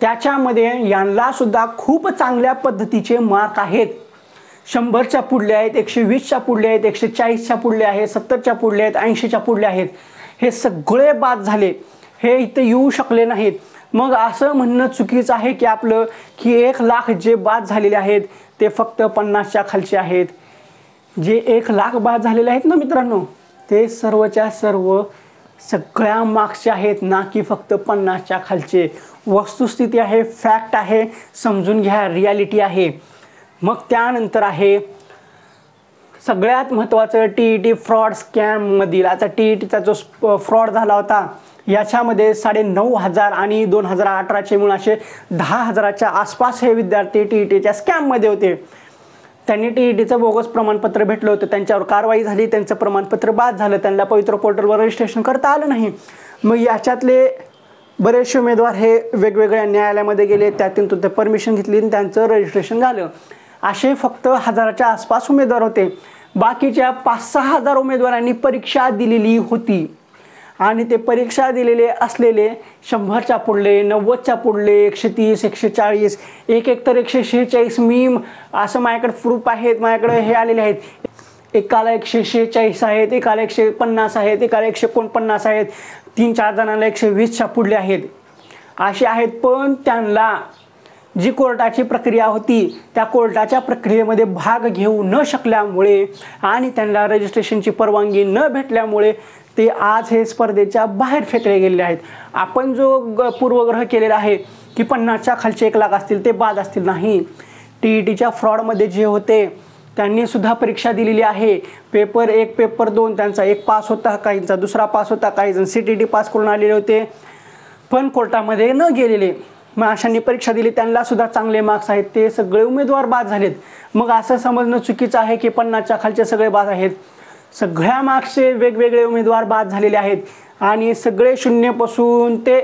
Speaker 1: त्याच्यामध्ये यांना सुद्धा खूप चांगल्या पद्धतीचे मार्क आहेत. 100च्या पुढले आहेत, 120च्या पुढले आहेत, 140च्या पुढले आहेत, 70च्या पुढले आहेत, 80च्या पुढले आहेत. हे सगळे बाद झाले, हे इथे येऊ शकले नाहीत. मग असं म्हणणं चुकीचं आहे की आपलं की 1 लाख जे बाद झालेले आहेत ते फक्त 50च्या खालचे आहेत. जे 1 लाख बाद झालेले आहेत ना मित्रांनो, ते सर्वच्या सर्व सगळ्या मार्क्सचे आहेत, ना की फक्त 50च्या खालचे. वस्तुस्थिती आहे, फॅक्ट आहे, समजून घ्या, रियालिटी आहे. मग त्यानंतर आहे सगळ्यात महत्त्वाचं TET फ्रॉड स्कॅममधील. आता TETचा जो फ्रॉड झाला होता याच्यामध्ये 9,500 आणि 2018चे मिळून असे 10,000च्या आसपास हे विद्यार्थी TETच्या स्कॅममध्ये होते. त्यांनी TETचं बोगस प्रमाणपत्र भेटलं होतं, त्यांच्यावर कारवाई झाली, त्यांचं प्रमाणपत्र बाद झालं, त्यांना पवित्र पोर्टलवर रजिस्ट्रेशन करता आलं नाही. मग याच्यातले बरेचसे उमेदवार हे वेगवेगळ्या न्यायालयामध्ये गेले, त्यातून ते परमिशन घेतली आणि त्यांचं रजिस्ट्रेशन झालं. असे फक्त 1000च्या आसपास उमेदवार होते. बाकीच्या 5-6 हजार उमेदवारांनी परीक्षा दिलेली होती आणि ते परीक्षा दिलेले असलेले 100च्या पुढले, 90च्या पुढले, 130, 140, एक तर 146. मी असं माझ्याकडे प्रूफ आहेत, माझ्याकडे हे आलेले आहेत. एकाला 146 आहेत, एकाला 150 आहेत, एकाला 149 आहेत, 3-4 जणांना 120च्या पुढले आहेत. असे आहेत. पण त्यांना जी कोर्टाची प्रक्रिया होती त्या कोर्टाच्या प्रक्रियेमध्ये भाग घेऊ न शकल्यामुळे आणि त्यांना रजिस्ट्रेशनची परवानगी न भेटल्यामुळे ते आज हे स्पर्धेच्या बाहेर फेकले गेलेले आहेत. आपण जो पूर्वग्रह केलेला आहे की 50च्या खालचे 1 लाख असतील ते बाद असतील, नाही. TETच्या फ्रॉडमध्ये जे होते त्यांनी सुद्धा परीक्षा दिलेली आहे. पेपर 1, पेपर 2 त्यांचा एक पास होता, काहींचा दुसरा पास होता, काही जण CTT पास करून आलेले होते पण कोर्टामध्ये न गेलेले. मग अशांनी परीक्षा दिली, त्यांना सुद्धा चांगले मार्क्स आहेत. ते सगळे उमेदवार बाद झालेत. मग असं समजणं चुकीचं आहे की 50च्या खालचे सगळे बाद आहेत. सगळ्या मार्क्सचे वेगवेगळे उमेदवार बाद झालेले आहेत आणि सगळे शून्यपासून ते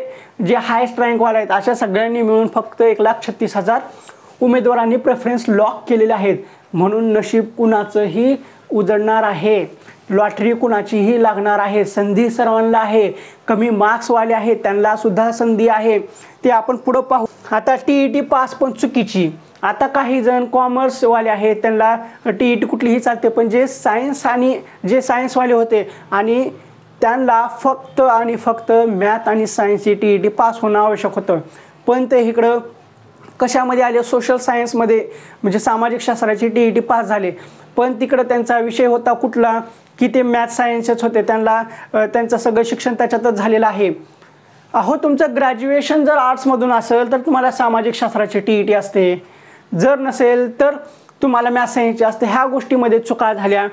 Speaker 1: जे हायस्ट रँकवाले आहेत अशा सगळ्यांनी मिळून फक्त 1,36,000 उमेदवारांनी प्रेफरन्स लॉक केलेले आहेत. म्हणून नशीब कुणाचंही उजळणार आहे, लॉटरी कुणाचीही लागणार आहे. संधी सर्वांना आहे. कमी मार्क्सवाले आहेत त्यांना सुद्धा संधी आहे, ते आपण पुढं पाहू. आता TET पास पण चुकीची. आता काही जण कॉमर्सवाले आहेत त्यांना TET कुठलीही चालते, पण जे सायन्स आणि जे सायन्सवाले होते आणि त्यांना फक्त आणि फक्त मॅथ आणि सायन्सची TET पास होणं आवश्यक होतं. पण ते इकडं कशामध्ये आले, सोशल सायन्समध्ये म्हणजे सामाजिक शास्त्राची TET पास झाले. पण तिकडं त्यांचा विषय होता कुठला की ते मॅथ सायन्सच होते. त्यांना त्यांचं सगळं शिक्षण त्याच्यातच झालेलं आहे. अहो, तुमचं ग्रॅज्युएशन जर आर्ट्समधून असेल तर तुम्हाला सामाजिक शास्त्राची TET असते, जर नसेल तर तुम्हाला मॅथ सायन्सची असते. ह्या गोष्टीमध्ये चुका झाल्या.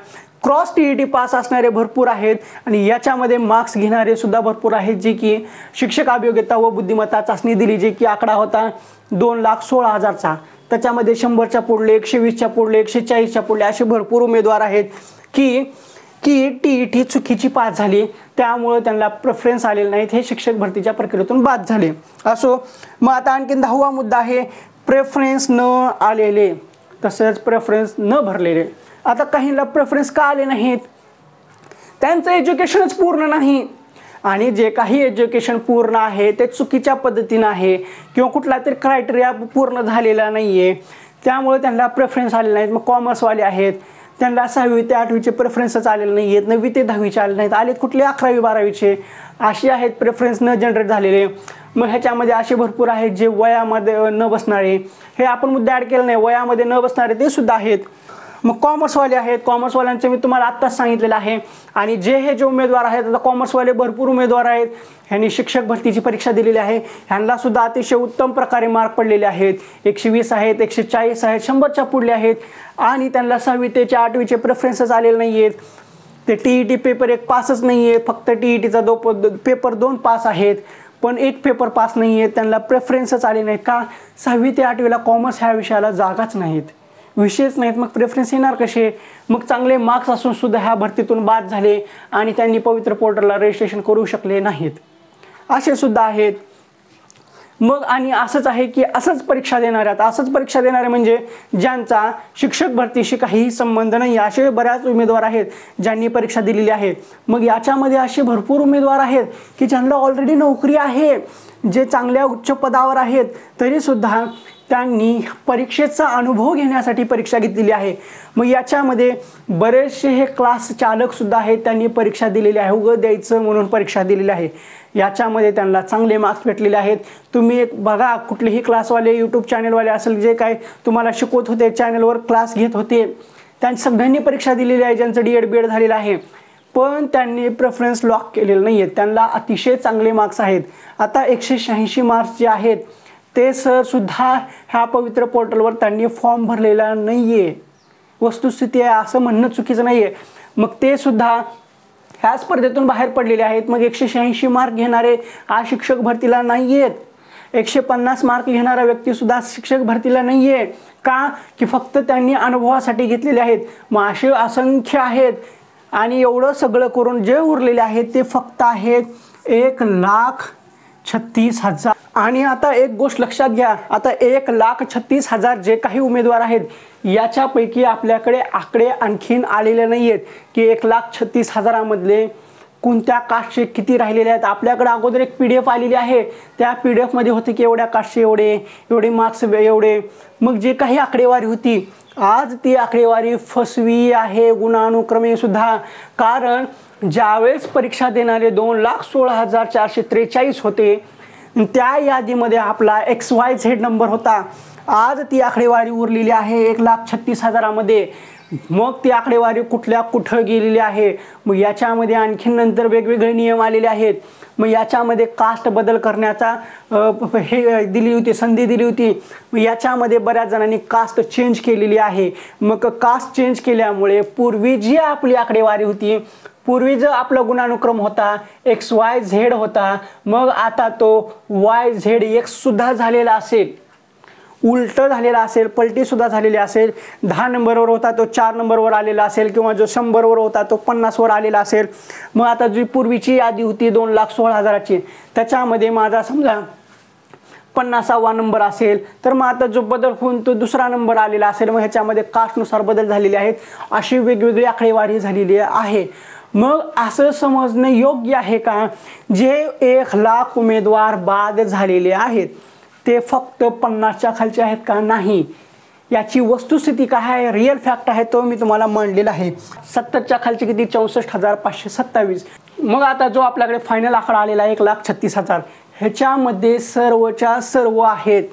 Speaker 1: क्रॉस TET पास असणारे भरपूर आहेत आणि याच्यामध्ये मार्क्स घेणारे सुद्धा भरपूर आहेत, जे की शिक्षक अभियोग्यता व बुद्धिमत्ता चाचणी दिली, जे की आकडा होता 2,16,000चा. त्याच्यामध्ये 100च्या पुढले, 120च्या पुढले, 140च्या पुढले असे भरपूर उमेदवार आहेत की TET चुकीची पास झाली, त्यामुळे त्यांना प्रेफरन्स आलेले नाहीत. हे शिक्षक भरतीच्या प्रक्रियेतून बाद झाले. असो, मग आता आणखीन 10वा मुद्दा आहे प्रेफरन्स न आलेले तसेच प्रेफरन्स न भरलेले. आता काहींना प्रेफरन्स का आले नाहीत, त्यांचं एज्युकेशनच पूर्ण नाही आणि जे काही एज्युकेशन पूर्ण आहे ते चुकीच्या पद्धतीनं आहे किंवा कुठला तरी क्रायटेरिया पूर्ण झालेला नाही आहे, त्यामुळे त्यांना प्रेफरन्स आलेले नाहीत. मग कॉमर्सवाले आहेत त्यांना 6वी ते 8वीचे प्रेफरन्सच आलेले नाही आहेत, 9वी ते 10वीचे आले नाहीत, आलेत कुठले 11वी 12वीचे असे आहेत प्रेफरन्स न जनरेट झालेले. मग ह्याच्यामध्ये असे भरपूर आहेत जे वयामध्ये न बसणारे, हे आपण मुद्दा ॲड केला नाही, वयामध्ये न बसणारे ते सुद्धा आहेत. मग कॉमर्सवाले आहेत, कॉमर्सवाल्यांचं मी तुम्हाला आत्ताच सांगितलेलं आहे. आणि जे उमेदवार आहेत, आता कॉमर्सवाले भरपूर उमेदवार आहेत, ह्यांनी शिक्षक भरतीची परीक्षा दिलेली आहे, ह्यांना सुद्धा अतिशय उत्तम प्रकारे मार्क पडलेले आहेत. 120 आहेत, 140 आहेत, 100च्या पुढले आहेत आणि त्यांना 6वी ते 8वीचे प्रेफरन्सच आलेले नाही आहेत. ते TET पेपर 1 पासच नाही आहे, फक्त TETचा पेपर 2 पास आहेत, पण 1 पेपर पास नाही आहे. त्यांना प्रेफरन्सच आले नाहीत. का? 6वी ते 8वीला कॉमर्स ह्या विषयाला जागाच नाहीत, विषयच नाहीत. मग प्रेफरन्स येणार कसे? मग चांगले मार्क्स असून सुद्धा ह्या भरतीतून बाद झाले आणि त्यांनी पवित्र पोर्टलला रजिस्ट्रेशन करू शकले नाहीत, असे सुद्धा आहेत. मग आणि असंच आहे की असंच परीक्षा देणारे, आता असंच परीक्षा देणारे म्हणजे ज्यांचा शिक्षक भरतीशी काहीही संबंध नाही, असे बऱ्याच उमेदवार आहेत ज्यांनी परीक्षा दिलेली आहे. मग याच्यामध्ये असे भरपूर उमेदवार आहेत की ज्यांना ऑलरेडी नोकरी आहे, जे चांगल्या उच्च पदावर आहेत, तरीसुद्धा त्यांनी परीक्षेचा अनुभव घेण्यासाठी परीक्षा घेतलेली आहे. मग याच्यामध्ये बरेचसे हे क्लास चालकसुद्धा आहेत, त्यांनी परीक्षा दिलेली आहे, उगं द्यायचं म्हणून परीक्षा दिलेली आहे. याच्यामध्ये त्यांना चांगले मार्क्स भेटलेले आहेत. तुम्ही एक बघा, कुठलेही क्लासवाले यूट्यूब चॅनलवाले असेल, जे काय तुम्हाला शिकवत होते, चॅनलवर क्लास घेत होते, त्यांनी सगळ्यांनी परीक्षा दिलेली आहे, ज्यांचं D.Ed B.Ed झालेलं आहे, पण त्यांनी प्रेफरन्स लॉक केलेलं नाही आहेत. त्यांना अतिशय चांगले मार्क्स आहेत. आता 186 मार्क्स जे आहेत ते सुद्धा ह्या पवित्र पोर्टलवर त्यांनी फॉर्म भरलेला नाही आहे. वस्तुस्थिती आहे असं म्हणणं चुकीचं नाही आहे. मग ते सुद्धा ह्या स्पर्धेतून बाहेर पडलेले आहेत. मग 186 मार्क घेणारे आज शिक्षक भरतीला नाही आहेत. 150 मार्क घेणारा व्यक्तीसुद्धा शिक्षक भरतीला नाही आहे. का? की फक्त त्यांनी अनुभवासाठी घेतलेले आहेत. मग असे असंख्य आहेत आणि एवढं सगळं करून जे उरलेले आहेत ते फक्त आहेत 1,40,000 36,000. आणि आता एक गोष्ट लक्षात घ्या, आता 1,36,000 जे काही उमेदवार आहेत याच्यापैकी आपल्याकडे आकडे आणखीन आलेले नाही आहेत की 1,36,000 मधले कोणत्या कास्टचे किती राहिलेले आहेत. आपल्याकडे अगोदर एक PDF आलेली आहे, त्या PDF मध्ये होते की एवढ्या कास्टचे एवढे मार्क्स एवढे. मग जे काही आकडेवारी होती आज ती आकडेवारी फसवी आहे गुणानुक्रमे सुद्धा. कारण ज्यावेळेस परीक्षा देणारे 2,16,443 होते त्या यादीमध्ये आपला XYZ नंबर होता. आज ती आकडेवारी उरलेली आहे 1,36,000 मध्ये. मग ती आकडेवारी कुठं गेलेली आहे. मग याच्यामध्ये आणखीन नंतर वेगवेगळे नियम आलेले आहेत. मग याच्यामध्ये कास्ट बदल करण्याचा संधी दिली होती. मग याच्यामध्ये बऱ्याच जणांनी कास्ट चेंज केलेली आहे. मग कास्ट चेंज केल्यामुळे पूर्वी जी आपली आकडेवारी होती, पूर्वी जो आपला गुणानुक्रम होता XYZ होता, मग आता तो YZX सुद्धा झालेला असेल, उलट झालेला असेल, पलटी सुद्धा झालेली असेल. 10 नंबरवर होता तो 4 नंबरवर आलेला असेल, किंवा जो 100वर होता तो 50वर आलेला असेल. मग आता जी पूर्वीची यादी होती 2,16,000ची त्याच्यामध्ये माझा समजा 50वा नंबर असेल, तर मग आता जो बदल होऊन तो दुसरा नंबर आलेला असेल. मग ह्याच्यामध्ये कास्टनुसार बदल झालेले आहेत. अशी वेगवेगळी आकडेवारी झालेली आहे. मग असं समजणं योग्य आहे का जे 1,00,000 उमेदवार बाद झालेले आहेत ते फक्त 50च्या खालचे आहेत का? नाही. याची वस्तुस्थिती काय आहे, रिअल फॅक्ट आहे तो मी तुम्हाला मांडलेला आहे. 70च्या खालचे किती? 64,527. मग आता जो आपल्याकडे फायनल आकडा आलेला आहे 1,36,000, ह्याच्यामध्ये सर्वच्या सर्व आहेत.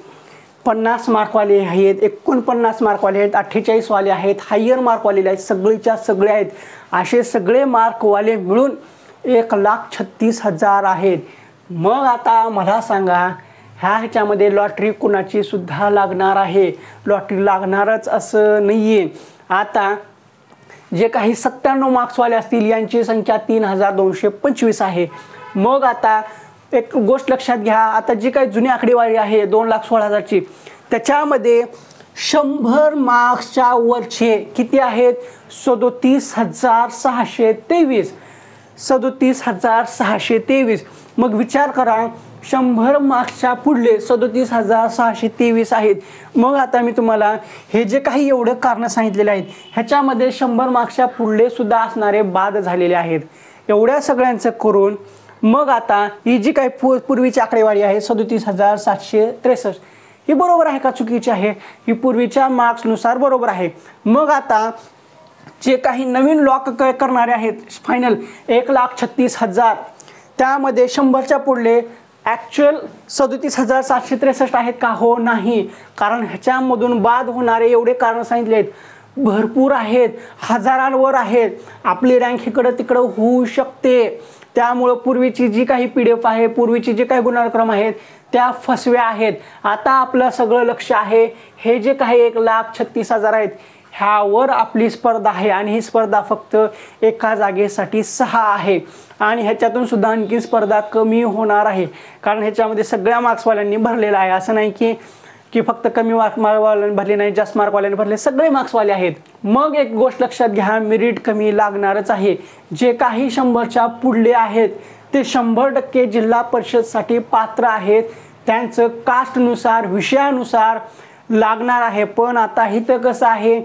Speaker 1: 50 मार्कवाले आहेत, 49 मार्कवाले आहेत, 48 वाले आहेत, हायर मार्कवाले आहेत, सगळीच्या सगळे आहेत. असे सगळे मार्कवाले मिळून 1,36,000 आहेत. मग आता मला सांगा ह्याच्यामध्ये लॉटरी कुणाची सुद्धा लागणार आहे? लॉटरी लागणारच असं नाही आहे. आता जे काही 97 मार्क्सवाले असतील यांची संख्या 3,225 आहे. मग आता एक गोष्ट लक्षात घ्या, आता जी काही जुनी आकडेवारी आहे 2,16,000ची त्याच्यामध्ये 100 मार्क्सच्या वरचे किती आहेत? 37,623. 37,623. मग विचार करा 100 मार्क्सच्या पुढले 37,623 आहेत. मग आता मी तुम्हाला हे जे काही एवढं कारण सांगितलेले आहेत ह्याच्यामध्ये 100 मार्क्सच्या पुढले सुद्धा असणारे बाद झालेले आहेत. एवढ्या सगळ्यांचं करून मग आता ही जी काही पूर्वीची आकडेवारी आहे 37,763 ही बरोबर आहे का चुकीची आहे? ही पूर्वीच्या मार्क्सनुसार बरोबर आहे. मग आता जे काही नवीन लॉक करणारे आहेत फायनल 1,36,000 त्यामध्ये 100च्या पुढले ॲक्च्युअल 37,763 आहेत का? हो, नाही. कारण ह्याच्यामधून बाद होणारे एवढे कारण सांगितले आहेत भरपूर आहेत, हजारांवर आहेत. आपली रँक इकडं तिकडं होऊ शकते. त्यामुळं पूर्वीची जी काही PDF आहे, पूर्वीची जे काही गुणानुक्रम आहेत त्या फसव्या आहेत. आता आपलं सगळं लक्ष आहे हे जे काही 1,36,000 आहेत ह्यावर आपली स्पर्धा आहे. आणि ही स्पर्धा फक्त एका जागेसाठी 6 आहे. आणि ह्याच्यातून सुद्धा आणखी स्पर्धा कमी होणार आहे. कारण ह्याच्यामध्ये सगळ्या मार्क्सवाल्यांनी भरलेला आहे. असं नाही की फक्त कमी मार्कवाल्यांनी भरले नाही, जास्त मार्कवाल्यांनी भरले, सगळे मार्क्सवाले आहेत. मग एक गोष्ट लक्षात घ्या, मेरिट कमी लागणारच आहे. जे काही 100च्या पुढले आहेत ते 100% जिल्हा परिषदसाठी पात्र आहेत. त्यांचं कास्टनुसार विषयानुसार लागणार आहे. पण आता इथं कसं आहे,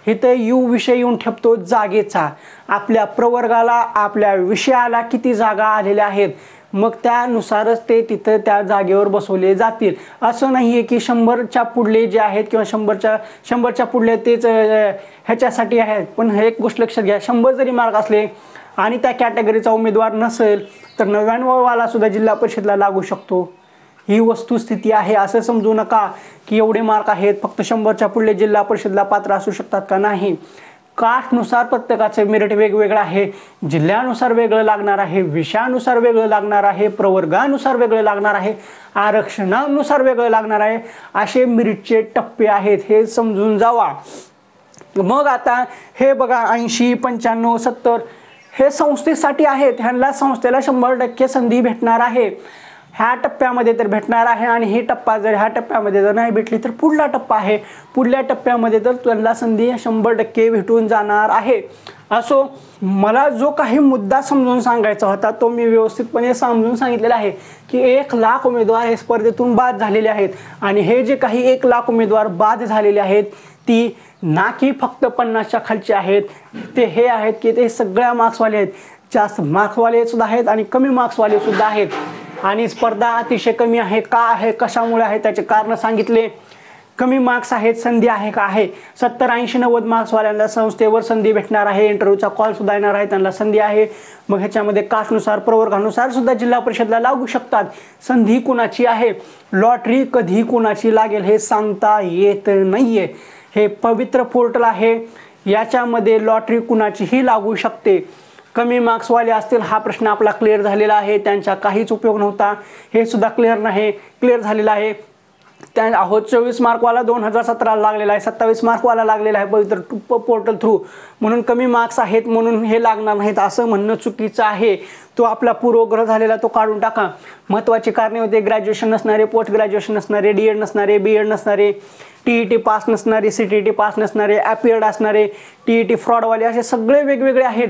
Speaker 1: इथं विषय येऊन ठेपतो जागेचा. आपल्या प्रवर्गाला आपल्या विषयाला किती जागा आलेल्या आहेत मग त्यानुसारच ते तिथं त्या जागेवर बसवले जातील. असं नाही आहे की 100च्या पुढले जे आहेत किंवा 100च्या पुढले तेच ह्याच्यासाठी आहेत. पण एक गोष्ट लक्षात घ्या, 100 जरी मार्क असले आणि त्या कॅटेगरीचा उमेदवार नसेल तर 99 वाला सुद्धा जिल्हा परिषदला लागू शकतो. ही वस्तुस्थिती आहे. असं समजू नका की एवढे मार्क आहेत फक्त 100च्या पुढले जिल्हा परिषदला पात्र असू शकतात का? नाही. कास्टनुसार प्रत्येकाचं मेरिट वेगवेगळं आहे. जिल्ह्यानुसार वेगळं लागणार आहे, विषयानुसार वेगळं लागणार आहे, प्रवर्गानुसार वेगळं लागणार आहे, आरक्षणानुसार वेगळं लागणार आहे. असे मेरिटचे टप्पे आहेत, हे समजून जावा. मग आता हे बघा 80, 95, 70 हे संस्थेसाठी आहेत. ह्यांना संस्थेला 100% संधी भेटणार आहे. ह्या टप्प्यामध्ये तर भेटणार आहे. आणि ही टप्पा जर ह्या टप्प्यामध्ये जर नाही भेटली तर पुढला टप्पा आहे. पुढल्या टप्प्यामध्ये तर त्यांना संधी 100% भेटून जाणार आहे. असो, मला जो काही मुद्दा समजून सांगायचा होता तो मी व्यवस्थितपणे समजून सांगितलेला आहे की 1 लाख उमेदवार हे स्पर्धेतून बाद झालेले आहेत आणि हे जे काही 1 लाख उमेदवार बाद झालेले आहेत ती ना की फक्त 50च्या खालचे आहेत, ते हे आहेत की ते सगळ्या मार्क्सवाले आहेत, जास्त मार्क्सवाले सुद्धा आहेत आणि कमी मार्क्सवाले सुद्धा आहेत आणि स्पर्धा अतिशय कमी आहे. का आहे, कशामुळे आहे, त्याचे कारण सांगितले. कमी मार्क्स आहेत, संधी आहे का आहे. 70, 80, 90 मार्क्सवाल्यांना संस्थेवर संधी भेटणार आहे, इंटरव्ह्यूचा कॉल सुद्धा येणार आहे, त्यांना संधी आहे. मग ह्याच्यामध्ये कास्टनुसार प्रवर्गानुसार सुद्धा जिल्हा परिषदला लागू शकतात. संधी कुणाची आहे, लॉटरी कधी कुणाची लागेल हे सांगता येत नाहीये. हे पवित्र पोर्टल आहे, याच्यामध्ये लॉटरी कुणाचीही लागू शकते. कमी मार्क्सवाले असतील हा प्रश्न आपला क्लिअर झालेला आहे, त्यांचा काहीच उपयोग नव्हता हे सुद्धा क्लिअर झालेला आहे. त्या 24 मार्कवाला 2017 लागलेला आहे, 27 मार्कवाला लागलेला आहे पवित्र पोर्टल थ्रू. म्हणून कमी मार्क्स आहेत म्हणून हे लागणार नाहीत असं म्हणणं चुकीचं आहे. तो आपला पूर्वग्रह झालेला तो काढून टाका. महत्त्वाची कारणे होते ग्रॅज्युएशन नसणारे, पोस्ट ग्रॅज्युएशन नसणारे, डीएड नसणारे, बीएड नसणारे, टीईटी पास नसणारे, सीटीईटी पास नसणारे, ॲपियर्ड असणारे, टीईटी फ्रॉडवाले, असे सगळे वेगवेगळे आहेत.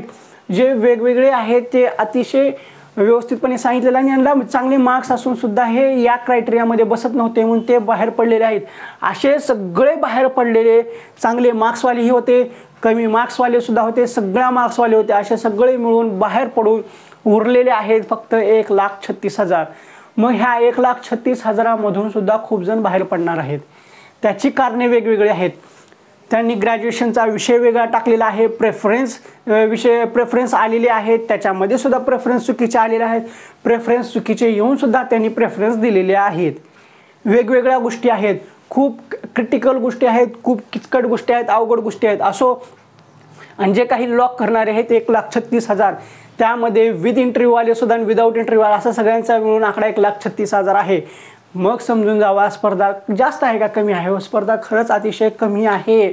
Speaker 1: जे वेगवेगळे आहेत ते अतिशय व्यवस्थितपणे सांगितलेलं आणि यांना चांगले मार्क्स असून सुद्धा हे या क्रायटेरियामध्ये बसत नव्हते म्हणून ते बाहेर पडलेले आहेत. असे सगळे बाहेर पडलेले चांगले मार्क्सवालेही होते, कमी मार्क्सवाले सुद्धा होते, सगळ्या मार्क्सवाले होते, असे सगळे मिळून बाहेर पडून उरलेले आहेत फक्त 1,36,000. मग ह्या 1,36,000मधून सुद्धा खूप जण बाहेर पडणार आहेत. त्याची कारणे वेगवेगळी आहेत. त्यांनी ग्रॅज्युएशनचा विषय वेगळा टाकलेला आहे, प्रेफरन्स आलेले आहेत, त्याच्यामध्ये सुद्धा प्रेफरन्स चुकीचे आलेले आहेत, प्रेफरन्स चुकीचे येऊन सुद्धा त्यांनी प्रेफरन्स दिलेले आहेत. वेगवेगळ्या गोष्टी आहेत, खूप क्रिटिकल गोष्टी आहेत, खूप किचकट गोष्टी आहेत, अवघड गोष्टी आहेत. असो, आणि जे काही लॉक करणारे आहेत 1,36,000 त्यामध्ये विथ इंटरव्ह्यूवाले सुद्धा आणि विदाऊट इंटरव्ह्यू असं सगळ्यांचा मिळून आकडा 1,36,000 आहे. मग समजून जावा स्पर्धा जास्त आहे का कमी आहे. स्पर्धा खरंच अतिशय कमी आहे.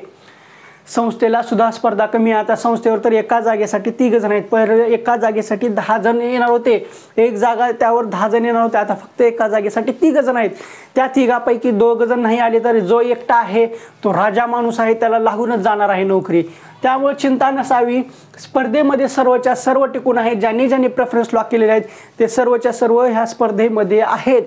Speaker 1: संस्थेला सुद्धा स्पर्धा कमी आहे. आता संस्थेवर तर एका जागेसाठी 3 जण आहेत, पहिले एका जागेसाठी 10 जण येणार होते, एक जागा त्यावर 10 जण येणार होते, आता फक्त एका जागेसाठी 3 जण आहेत. त्या 3पैकी 2 जण नाही आले तर जो एकटा आहे तो राजा माणूस आहे, त्याला लागूनच जाणार आहे नोकरी. त्यामुळे चिंता नसावी. स्पर्धेमध्ये सर्वच्या सर्व टिकून आहेत. ज्यांनी प्रेफरन्स लॉक केलेले आहेत ते सर्वच्या सर्व ह्या स्पर्धेमध्ये आहेत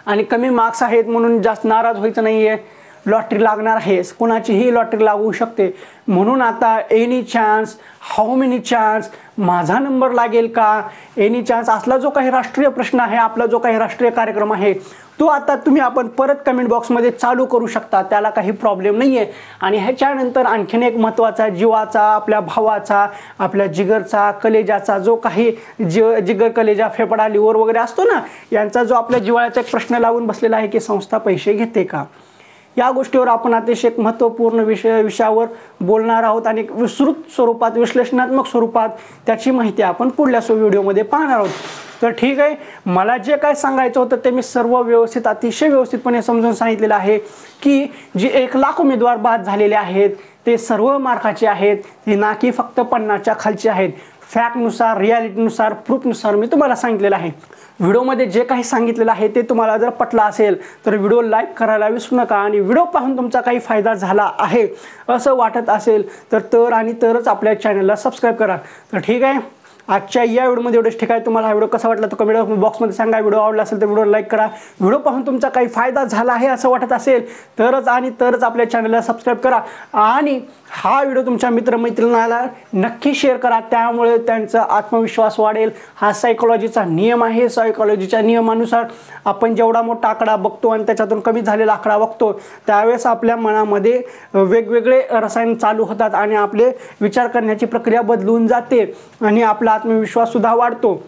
Speaker 1: आणि कमी मार्क्स आहेत म्हणून जास्त नाराज व्हायचं नाही आहे. लॉटरी लागणार आहे, कोणाचीही लॉटरी लागू शकते. म्हणून आता any chance, how many chance, माझा नंबर लागेल का, एनी चान्स असला जो काही राष्ट्रीय प्रश्न आहे, आपला जो काही राष्ट्रीय कार्यक्रम आहे तो आता आपण परत कमेंट बॉक्समध्ये चालू करू शकता, त्याला काही प्रॉब्लेम नाही आहे. आणि ह्याच्यानंतर आणखीन एक महत्त्वाचा, जीवाचा, आपल्या भावाचा, आपल्या जिगरचा, कलेजाचा जो काही जिगर, कलेजा, फेफडा, लिव्हर वगैरे असतो ना, यांचा जो आपल्या जिवाळ्याचा एक प्रश्न लावून बसलेला आहे की संस्था पैसे घेते का. या गोष्टीवर आपण अतिशय महत्त्वपूर्ण विषयावर बोलणार आहोत आणि विस्तृत स्वरूपात, विश्लेषणात्मक स्वरूपात त्याची माहिती आपण पुढल्या व्हिडिओमध्ये पाहणार आहोत. तर ठीक आहे, मला जे काय सांगायचं होतं ते मी सर्व व्यवस्थित, अतिशय व्यवस्थितपणे समजून सांगितलेलं आहे की जे 1 लाख उमेदवार बाद झालेले आहेत ते सर्व मार्काचे आहेत, ते ना की फक्त 50च्या खालचे आहेत. फॅक्टनुसार, रियालिटीनुसार, प्रूफनुसार मी तुम्हाला सांगितलेलं आहे. व्हिडिओमध्ये जे काही सांगितलेलं आहे ते तुम्हाला जर पटलं असेल तर व्हिडिओ लाईक करायला विसरू नका आणि व्हिडिओ पाहून तुमचा काही फायदा झाला आहे असं वाटत असेल तरच आपल्या चॅनलला सबस्क्राईब करा. तर ठीक आहे, आजच्या या व्हिडिओमध्ये एवढंच. ठीक आहे, तुम्हाला हा व्हिडिओ कसा वाटला तो कमेंट बॉक्समध्ये सांगा. व्हिडिओ आवडला असेल तर व्हिडिओ लाईक करा. व्हिडिओ पाहून तुमचा काही फायदा झाला आहे असं वाटत असेल तरच आपल्या चॅनलला सबस्क्राईब करा आणि हा व्हिडिओ तुमच्या मित्रमैत्रिणींना नक्की शेअर करा, त्यामुळे त्यांचा आत्मविश्वास वाढेल. हा सायकोलॉजीचा नियम आहे. सायकोलॉजीच्या नियमानुसार आपण जेवढा मोठा आकडा बघतो आणि त्याच्यातून कमी झालेला आकडा बघतो त्यावेळेस आपल्या मनामध्ये वेगवेगळे रसायन चालू होतात आणि आपले विचार करण्याची प्रक्रिया बदलून जाते आणि आपला आत्मविश्वास सुद्धा वाढतो.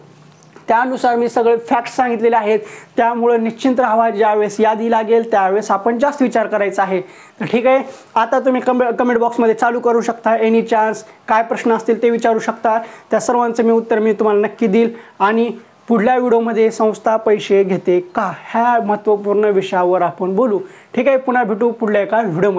Speaker 1: त्यानुसार मी सगळे फॅक्ट्स सांगितलेले आहेत, त्यामुळे निश्चिंत राहावा. ज्यावेळेस यादी लागेल त्यावेळेस आपण जास्त विचार करायचा आहे. तर ठीक आहे, आता तुम्ही कमेंट बॉक्समध्ये चालू करू शकता. एनी चान्स, काय प्रश्न असतील ते विचारू शकता. त्या सर्वांचं उत्तर मी तुम्हाला नक्की देईल आणि पुढल्या व्हिडिओमध्ये संस्था पैसे घेते का ह्या महत्त्वपूर्ण विषयावर आपण बोलू. ठीक आहे, पुन्हा भेटू पुढल्या एका व्हिडिओमध्ये.